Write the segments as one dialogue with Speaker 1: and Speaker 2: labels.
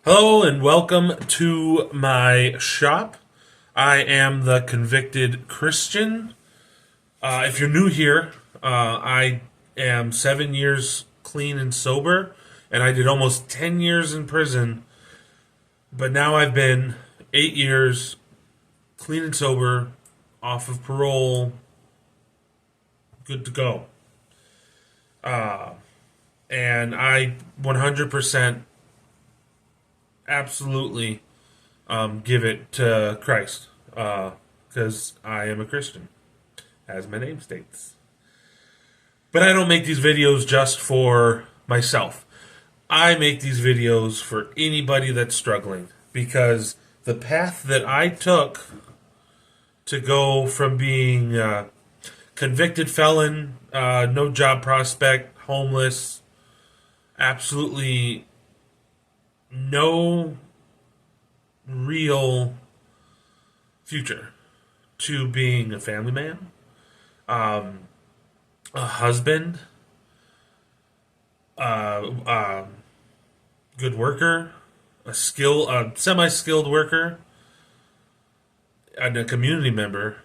Speaker 1: Hello and welcome to my shop. I am the convicted Christian. If you're new here, I am 7 years clean and sober, and I did almost 10 years in prison, but now I've been 8 years clean and sober, off of parole, good to go. And I 100% absolutely give it to Christ because I am a Christian, as my name states. But I don't make these videos just for myself. I make these videos for anybody that's struggling because the path that I took to go from being a convicted felon, no job prospect, homeless, absolutely no real future, to being a family man, a husband, good worker, a semi-skilled worker, and a community member,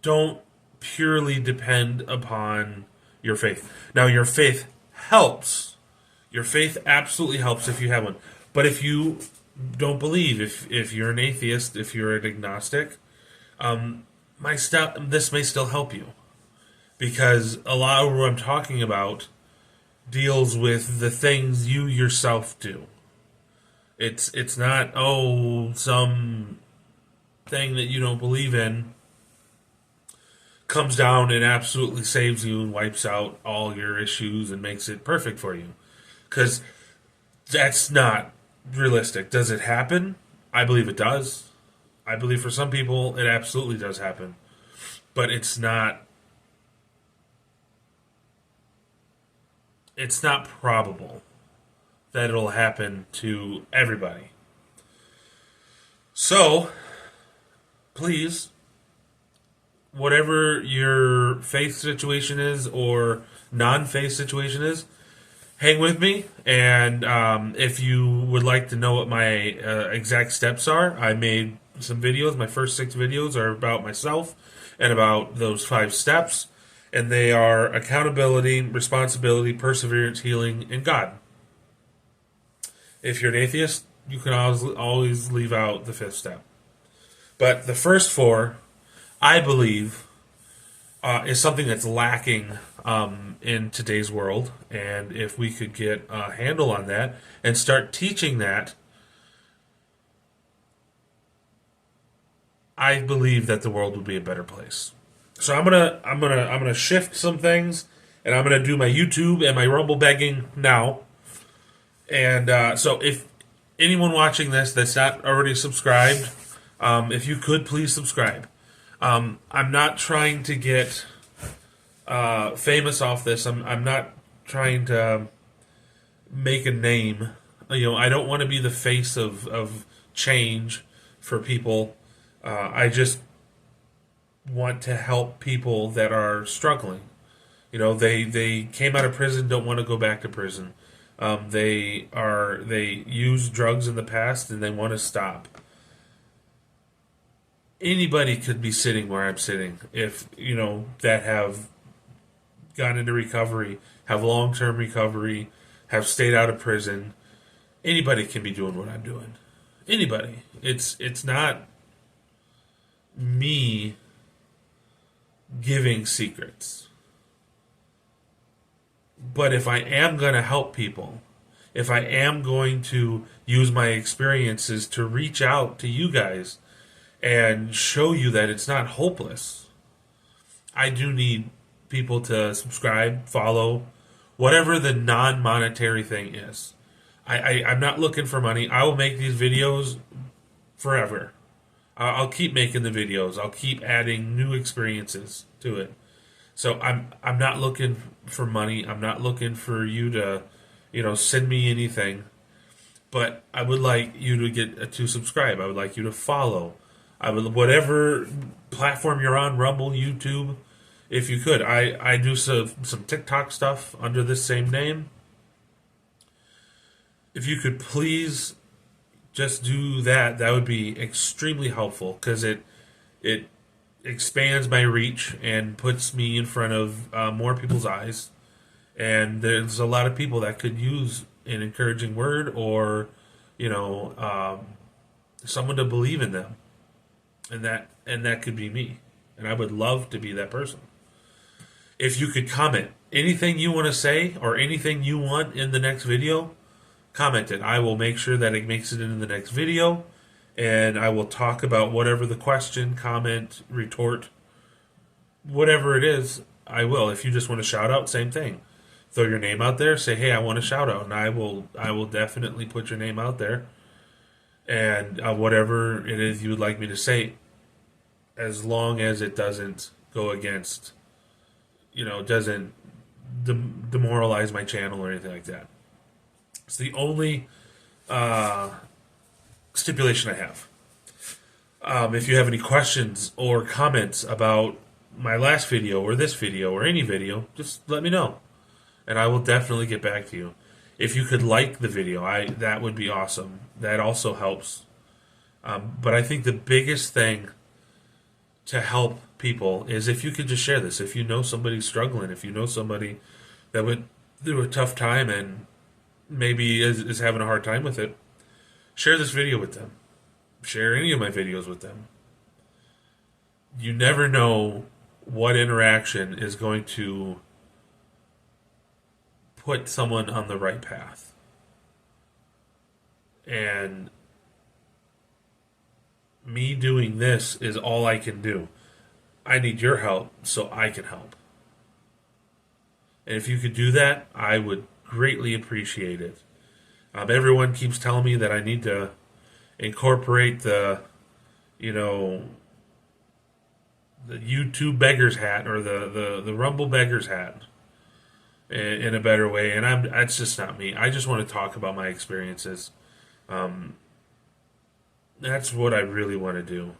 Speaker 1: don't purely depend upon your faith. Now, your faith helps. Your faith absolutely helps if you have one. But if you don't believe, if you're an atheist, if you're an agnostic, this may still help you, because a lot of what I'm talking about deals with the things you yourself do. It's not some thing that you don't believe in comes down and absolutely saves you and wipes out all your issues and makes it perfect for you, because that's not realistic. Does it happen? I believe it does. I believe for some people it absolutely does happen, but it's not probable that it'll happen to everybody. So, please, whatever your faith situation is or non-faith situation is, hang with me. And if you would like to know what my exact steps are, I made some videos. My first 6 videos are about myself and about those 5 steps. And they are accountability, responsibility, perseverance, healing, and God. If you're an atheist, you can always leave out the 5th step. But the first 4, I believe, is something that's lacking in today's world. And if we could get a handle on that and start teaching that, I believe that the world would be a better place. So I'm gonna shift some things, and I'm gonna do my YouTube and my Rumble begging now. And so if anyone watching this that's not already subscribed, if you could please subscribe. I'm not trying to get famous off this. I'm not trying to make a name. I don't want to be the face of change for people. I just want to help people that are struggling. They came out of prison, don't want to go back to prison. They used drugs in the past and they want to stop. Anybody could be sitting where I'm sitting if that have gone into recovery, have long-term recovery, have stayed out of prison. Anybody can be doing what I'm doing. Anybody. It's not me giving secrets. But if I am going to help people, if I am going to use my experiences to reach out to you guys and show you that it's not hopeless, I do need people to subscribe, follow, whatever the non-monetary thing is. I'm not looking for money. I will make these videos forever. I'll keep making the videos. I'll keep adding new experiences to it. So I'm not looking for money. I'm not looking for you to, send me anything. But I would like you to get to subscribe. I would like you to follow. Whatever platform you're on, Rumble, YouTube, if you could. I do some TikTok stuff under this same name. if you could please just do that, that would be extremely helpful, because it expands my reach and puts me in front of more people's eyes. And there's a lot of people that could use an encouraging word, or someone to believe in them, and that could be me, and I would love to be that person. If you could comment anything you want to say or anything you want in the next video, comment it. I will make sure that it makes it into the next video, and I will talk about whatever the question, comment, retort, whatever it is. I will. If you just want to shout out, same thing. Throw your name out there. Say, hey, I want a shout out, and I will definitely put your name out there, and whatever it is you would like me to say, as long as it doesn't go against, doesn't demoralize my channel or anything like that. It's the only stipulation I have. If you have any questions or comments about my last video or this video or any video, just let me know, and I will definitely get back to you. If you could like the video, that would be awesome. That also helps. But I think the biggest thing to help people is if you could just share this. If you know somebody struggling, if you know somebody that went through a tough time and maybe is having a hard time with it, share this video with them. Share any of my videos with them. You never know what interaction is going to put someone on the right path. And me doing this is all I can do. I need your help so I can help. And if you could do that, I would greatly appreciate it. Everyone keeps telling me that I need to incorporate the YouTube beggar's hat, or the Rumble beggar's hat in a better way, and that's just not me. I just want to talk about my experiences. That's what I really want to do.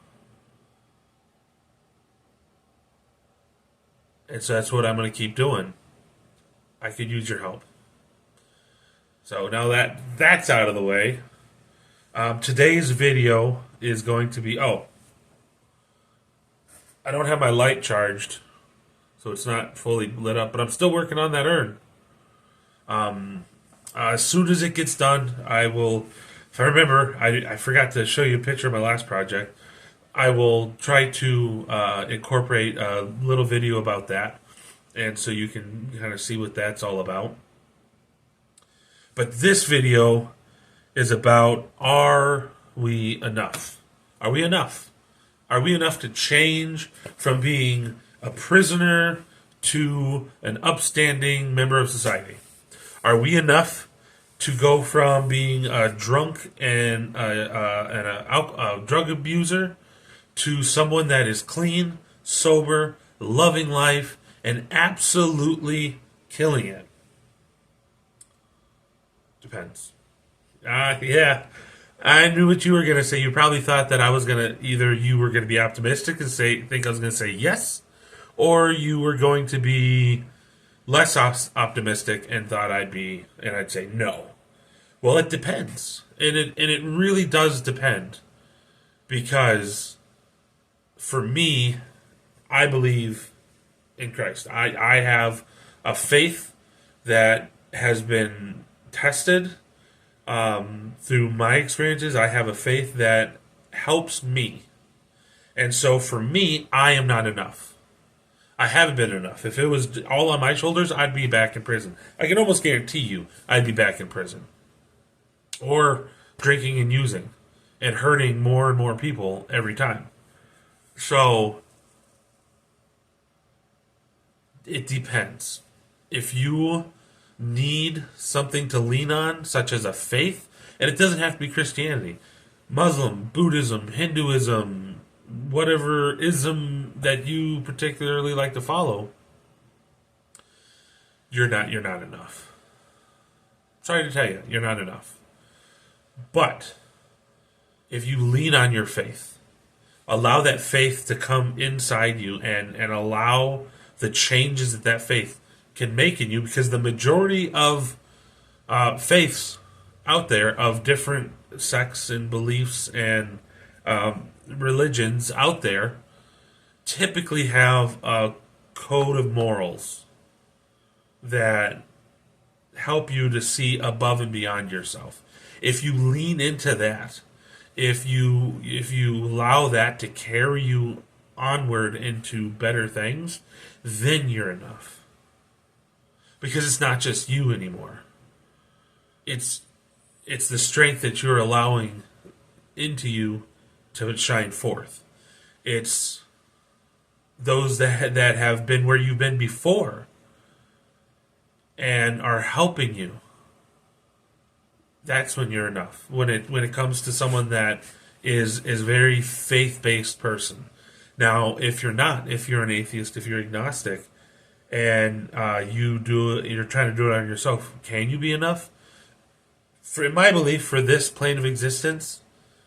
Speaker 1: And so that's what I'm going to keep doing. I could use your help. So now that that's out of the way, today's video is going to be... I don't have my light charged, so it's not fully lit up, but I'm still working on that urn. As soon as it gets done, I will... If I remember, I forgot to show you a picture of my last project. I will try to incorporate a little video about that, and so you can kind of see what that's all about. But this video is about, are we enough? Are we enough? Are we enough to change from being a prisoner to an upstanding member of society? Are we enough to go from being a drunk and a drug abuser to someone that is clean, sober, loving life, and absolutely killing it? Depends. Yeah, I knew what you were going to say. You probably thought that I was going to, either you were going to be optimistic and think I was going to say yes, or you were going to be less optimistic and thought I'd say no. Well, it depends. And it really does depend. Because for me, I believe in Christ. I have a faith that has been tested through my experiences. I have a faith that helps me. And so for me, I am not enough. I haven't been enough. If it was all on my shoulders, I'd be back in prison. I can almost guarantee you I'd be back in prison. Or drinking and using and hurting more and more people every time. So it depends. If you need something to lean on, such as a faith, and it doesn't have to be Christianity, Muslim, Buddhism, Hinduism, whatever ism that you particularly like to follow, you're not enough. Sorry to tell you, you're not enough. But if you lean on your faith, allow that faith to come inside you and allow the changes that faith can make in you, because the majority of faiths out there of different sects and beliefs and religions out there typically have a code of morals that help you to see above and beyond yourself. If you lean into that, if you allow that to carry you onward into better things, then you're enough. Because it's not just you anymore. It's the strength that you're allowing into you to shine forth. It's those that have been where you've been before and are helping you. That's when you're enough. When it comes to someone that is very faith based person. Now, if you're not, if you're an atheist, if you're agnostic, and you're trying to do it on yourself, can you be enough? In my belief, for this plane of existence,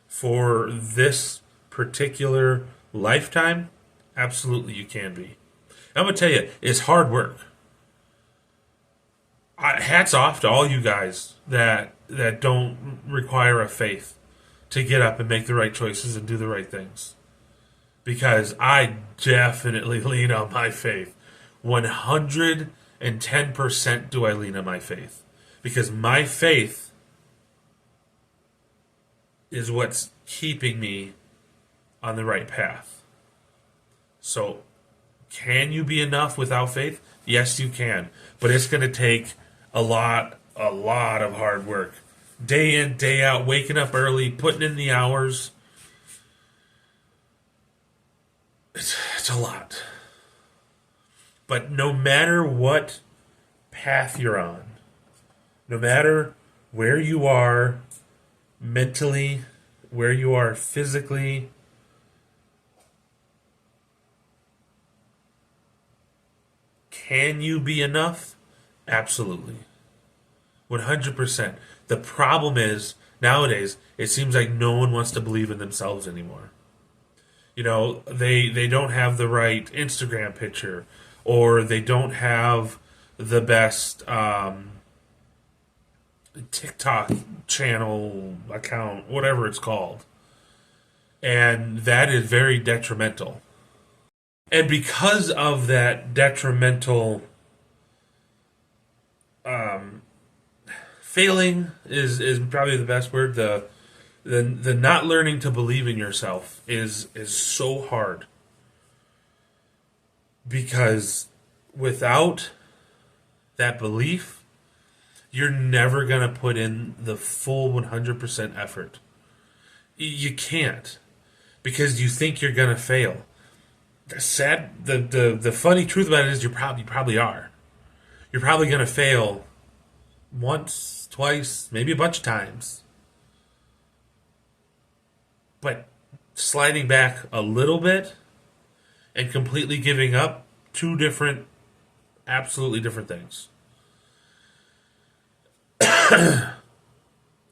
Speaker 1: for this particular lifetime, absolutely you can be. I'm gonna tell you, it's hard work. Hats off to all you guys that don't require a faith to get up and make the right choices and do the right things. Because I definitely lean on my faith. 110% do I lean on my faith. Because my faith is what's keeping me on the right path. So, can you be enough without faith? Yes, you can. But it's going to take a lot of hard work. Day in, day out, waking up early, putting in the hours. It's a lot. But no matter what path you're on, no matter where you are mentally, where you are physically, can you be enough? Absolutely. 100%. The problem is, nowadays, it seems like no one wants to believe in themselves anymore. You know, they don't have the right Instagram picture, or they don't have the best TikTok channel account, whatever it's called. And that is very detrimental. And because of that detrimental failing is probably the best word. The not learning to believe in yourself is so hard. Because without that belief, you're never going to put in the full 100% effort. You can't. Because you think you're going to fail. The funny truth about it is you probably are. You're probably going to fail once, twice, maybe a bunch of times. But sliding back a little bit and completely giving up, two different, absolutely different things.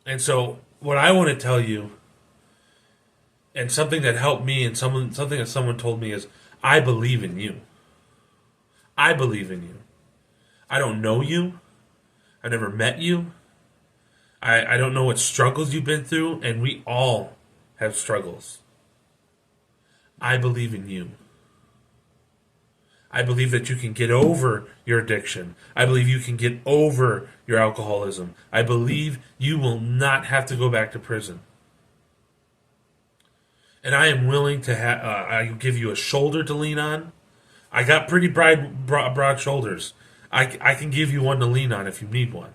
Speaker 1: And so what I want to tell you, and something that helped me and something that someone told me is, I believe in you. I believe in you. I don't know you. I've never met you. I don't know what struggles you've been through, and we all have struggles. I believe in you. I believe that you can get over your addiction. I believe you can get over your alcoholism. I believe you will not have to go back to prison. And I am willing to I give you a shoulder to lean on. I got pretty broad shoulders. I can give you one to lean on if you need one.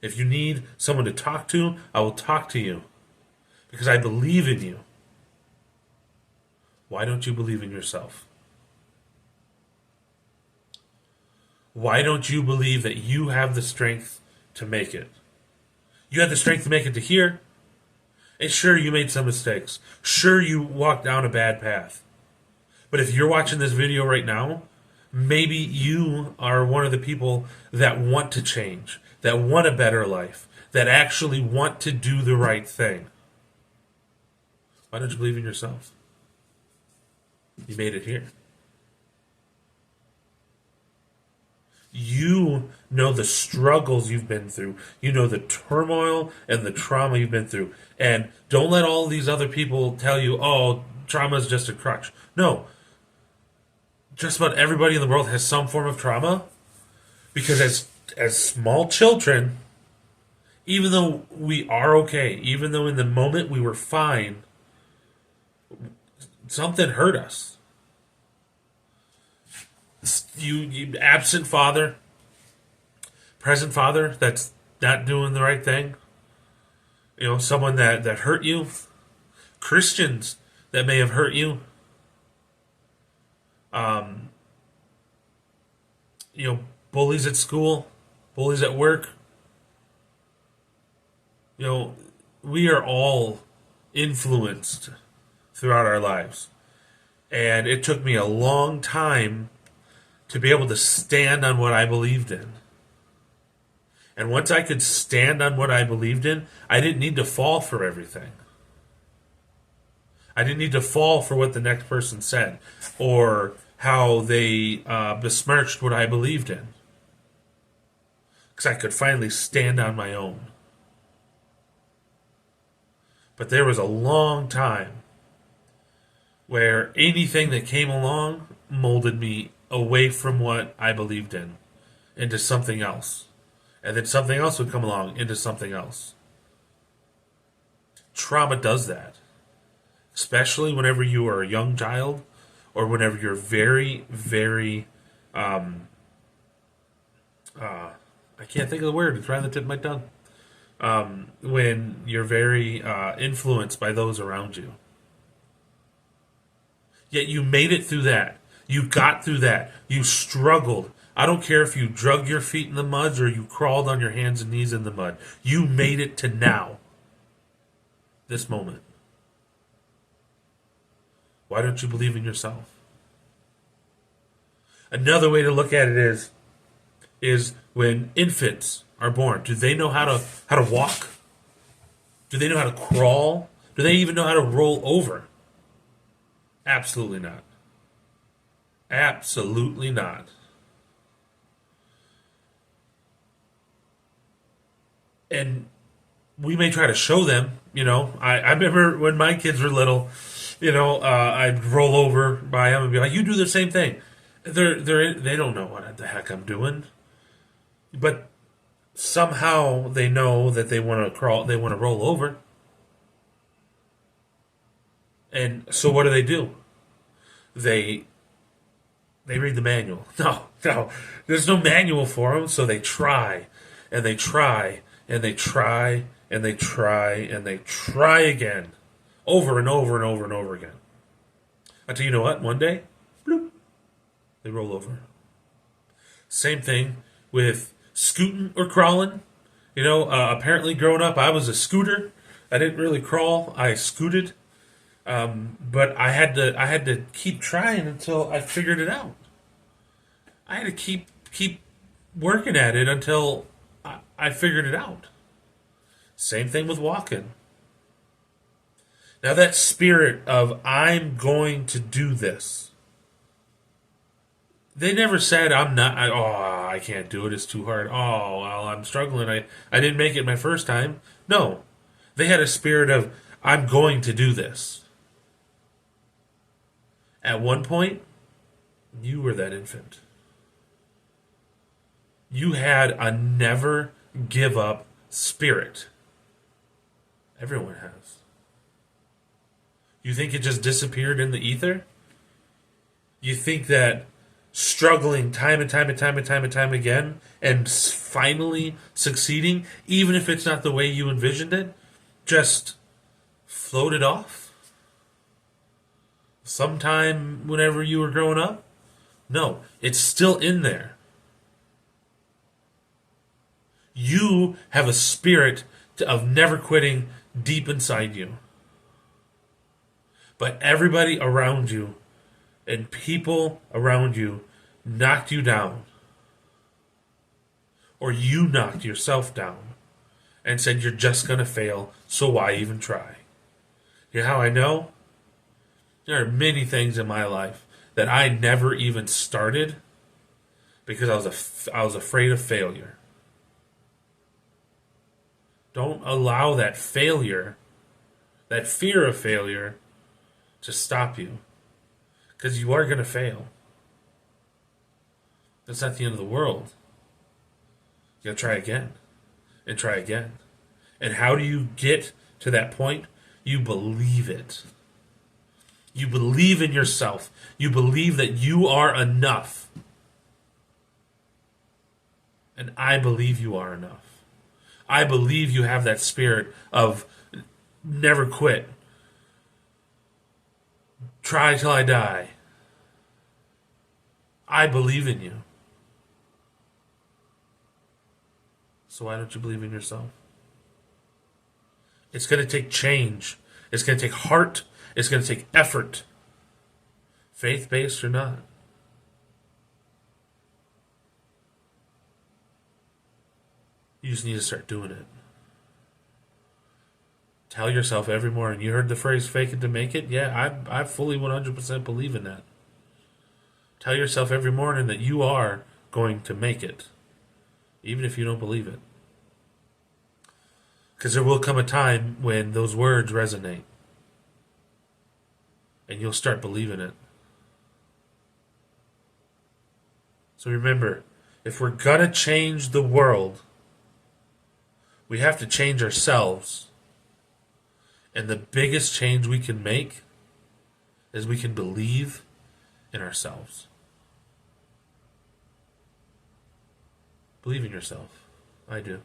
Speaker 1: If you need someone to talk to, I will talk to you. Because I believe in you. Why don't you believe in yourself? Why don't you believe that you have the strength to make it? You had the strength to make it to here. And sure, you made some mistakes. Sure, you walked down a bad path. But if you're watching this video right now, maybe you are one of the people that want to change, that want a better life, that actually want to do the right thing. Why don't you believe in yourself? You made it here. You know the struggles you've been through. You know the turmoil and the trauma you've been through. And don't let all these other people tell you, oh, trauma is just a crutch. No, just about everybody in the world has some form of trauma because as small children, even though we are okay, even though in the moment we were fine, something hurt us. You absent father, present father that's not doing the right thing. Someone that hurt you. Christians that may have hurt you. Um, Bullies at school, bullies at work. We are all influenced throughout our lives. And it took me a long time to be able to stand on what I believed in. And once I could stand on what I believed in, I didn't need to fall for everything. I didn't need to fall for what the next person said or how they besmirched what I believed in. Because I could finally stand on my own. But there was a long time where anything that came along molded me away from what I believed in into something else. And then something else would come along into something else. Trauma does that. Especially whenever you are a young child or whenever you're very, very, I can't think of the word. It's right on the tip of my tongue. When you're very influenced by those around you. Yet you made it through that. You got through that. You struggled. I don't care if you drug your feet in the mud or you crawled on your hands and knees in the mud. You made it to now. This moment. Why don't you believe in yourself? Another way to look at it is when infants are born. Do they know how to walk? Do they know how to crawl? Do they even know how to roll over? Absolutely not. Absolutely not. And we may try to show them, I remember when my kids were little, I'd roll over by them and be like, you do the same thing. They don't know what the heck I'm doing. But somehow they know that they want to crawl, they want to roll over. And so what do? They read the manual. No, there's no manual for them, so they try, and they try, and they try, and they try, and they try again, over and over and over and over again. Until you know what? One day, bloop, they roll over. Same thing with scooting or crawling. Apparently growing up, I was a scooter. I didn't really crawl. I scooted. But I had to keep trying until I figured it out. I had to keep working at it until I figured it out. Same thing with walking. Now that spirit of I'm going to do this. They never said I'm not. I can't do it. It's too hard. Oh, well, I'm struggling. I didn't make it my first time. No, they had a spirit of I'm going to do this. At one point, you were that infant. You had a never give up spirit. Everyone has. You think it just disappeared in the ether? You think that struggling time and time and time and time and time again and finally succeeding, even if it's not the way you envisioned it, just floated off? Sometime whenever you were growing up? No, it's still in there. You have a spirit of never quitting deep inside you. But everybody around you and people around you knocked you down. Or you knocked yourself down and said you're just going to fail, so why even try? You know how I know? There are many things in my life that I never even started because I was afraid of failure. Don't allow that failure, that fear of failure, to stop you. Because you are going to fail. That's not the end of the world. You got to try again. And try again. And how do you get to that point? You believe it. You believe in yourself. You believe that you are enough. And I believe you are enough. I believe you have that spirit of never quit. Try till I die. I believe in you. So why don't you believe in yourself? It's going to take change. It's going to take heart. It's going to take effort. Faith-based or not. You just need to start doing it. Tell yourself every morning. You heard the phrase fake it to make it? Yeah, I fully 100% believe in that. Tell yourself every morning that you are going to make it. Even if you don't believe it. Because there will come a time when those words resonate. And you'll start believing it. So remember, if we're going to change the world, we have to change ourselves. And the biggest change we can make is we can believe in ourselves. Believe in yourself. I do.